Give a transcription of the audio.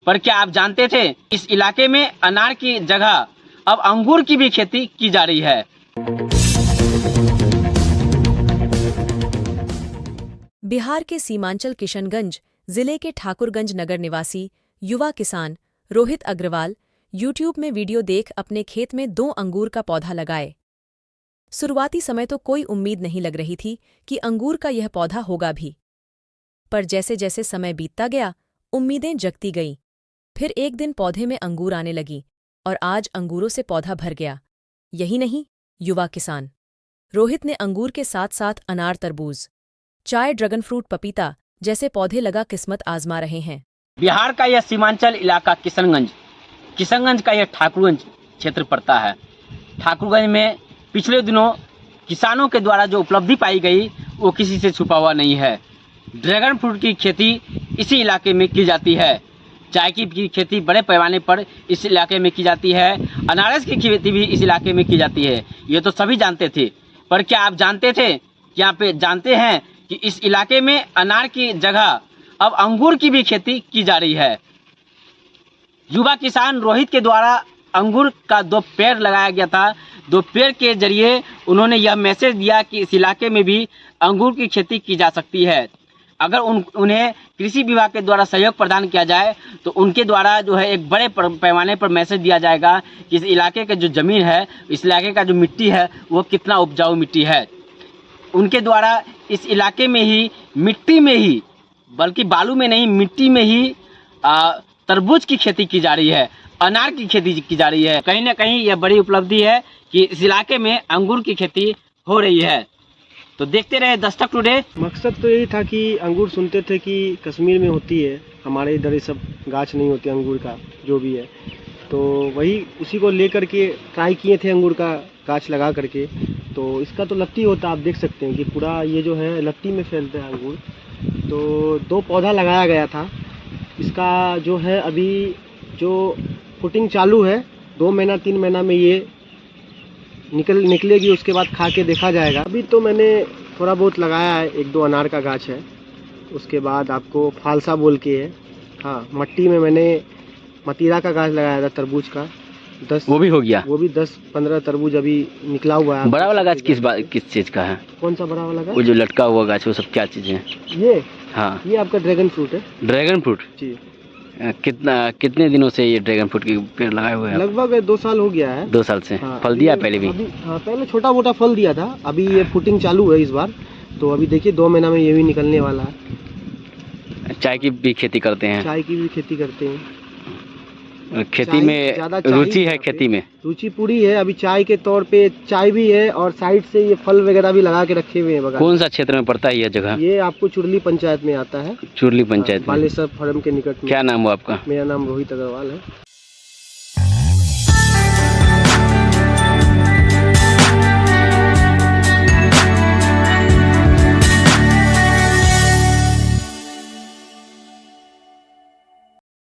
पर क्या आप जानते थे इस इलाके में अनार की जगह अब अंगूर की भी खेती की जा रही है। बिहार के सीमांचल किशनगंज जिले के ठाकुरगंज नगर निवासी युवा किसान रोहित अग्रवाल यूट्यूब में वीडियो देख अपने खेत में 2 अंगूर का पौधा लगाए। शुरुआती समय तो कोई उम्मीद नहीं लग रही थी कि अंगूर का यह पौधा होगा भी, पर जैसे जैसे समय बीतता गया उम्मीदें जगती गईं। फिर एक दिन पौधे में अंगूर आने लगी और आज अंगूरों से पौधा भर गया। यही नहीं, युवा किसान रोहित ने अंगूर के साथ साथ अनार, तरबूज, चाय, ड्रैगन फ्रूट, पपीता जैसे पौधे लगा किस्मत आजमा रहे हैं। बिहार का यह सीमांचल इलाका किशनगंज का यह ठाकुरगंज क्षेत्र पड़ता है। ठाकुरगंज में पिछले दिनों किसानों के द्वारा जो उपलब्धि पाई गई वो किसी से छुपा हुआ नहीं है। ड्रैगन फ्रूट की खेती इसी इलाके में की जाती है। चाय की खेती बड़े पैमाने पर इस इलाके में की जाती है। अनारस की खेती भी इस इलाके में की जाती है। ये तो सभी जानते थे, पर क्या आप जानते थे, यहाँ पे जानते हैं कि इस इलाके में अनार की जगह अब अंगूर की भी खेती की जा रही है। युवा किसान रोहित के द्वारा अंगूर का 2 पेड़ लगाया गया था। 2 पेड़ के जरिए उन्होंने यह मैसेज दिया कि इस इलाके में भी अंगूर की खेती की जा सकती है। अगर उन्हें कृषि विभाग के द्वारा सहयोग प्रदान किया जाए तो उनके द्वारा जो है एक बड़े पैमाने पर मैसेज दिया जाएगा कि इस इलाके का जो ज़मीन है, इस इलाके का जो मिट्टी है वो कितना उपजाऊ मिट्टी है। उनके द्वारा इस इलाके में ही मिट्टी में ही, बल्कि बालू में नहीं, मिट्टी में ही तरबूज की खेती की जा रही है, अनार की खेती की जा रही है। कहीं ना कहीं यह बड़ी उपलब्धि है कि इस इलाके में अंगूर की खेती हो रही है। तो देखते रहे दस्तक टुडे। मकसद तो यही था कि अंगूर सुनते थे कि कश्मीर में होती है, हमारे इधर ये सब गाछ नहीं होते अंगूर का जो भी है, तो वही उसी को लेकर के ट्राई किए थे अंगूर का गाछ लगा करके। तो इसका तो लत्ती होता है, आप देख सकते हैं कि पूरा ये जो है लत्ती में फैलता है अंगूर। तो 2 पौधा लगाया गया था। इसका जो है अभी जो फुटिंग चालू है, 2 महीना 3 महीना में ये निकलेगी, उसके बाद खा के देखा जाएगा। अभी तो मैंने थोड़ा बहुत लगाया है, 1-2 अनार का गाछ है। उसके बाद आपको फालसा बोल के है, हाँ, मट्टी में मैंने मतीरा का गाछ लगाया था तरबूज का, 10 वो भी हो गया। वो भी 10-15 तरबूज अभी निकला हुआ है। बड़ा वाला गाछ किस चीज़ का है? कौन सा बड़ा वाला गाछ? वो जो लटका हुआ गाछ वो सब क्या चीज़ है? ये, हाँ, ये आपका ड्रैगन फ्रूट है। ड्रैगन फ्रूट जी। कितने दिनों से ये ड्रैगन फ्रूट के पेड़ लगाए हुए हैं? लगभग 2 साल हो गया है। 2 साल से। हाँ, फल दिया पहले भी? हाँ, पहले छोटा मोटा फल दिया था, अभी ये फुटिंग चालू है इस बार। तो अभी देखिए 2 महीना में ये भी निकलने वाला है। चाय की भी खेती करते हैं? चाय की भी खेती करते हैं। खेती में रुचि है? खेती में रुचि पूरी है। अभी चाय के तौर पे चाय भी है और साइड से ये फल वगैरह भी लगा के रखे हुए हैं बगल। कौन सा क्षेत्र में पड़ता है यह जगह? ये आपको चुरली पंचायत में आता है। चुरली पंचायत में। बालेश्वर फार्म के निकट में। क्या नाम हुआ आपका? मेरा नाम रोहित अग्रवाल है।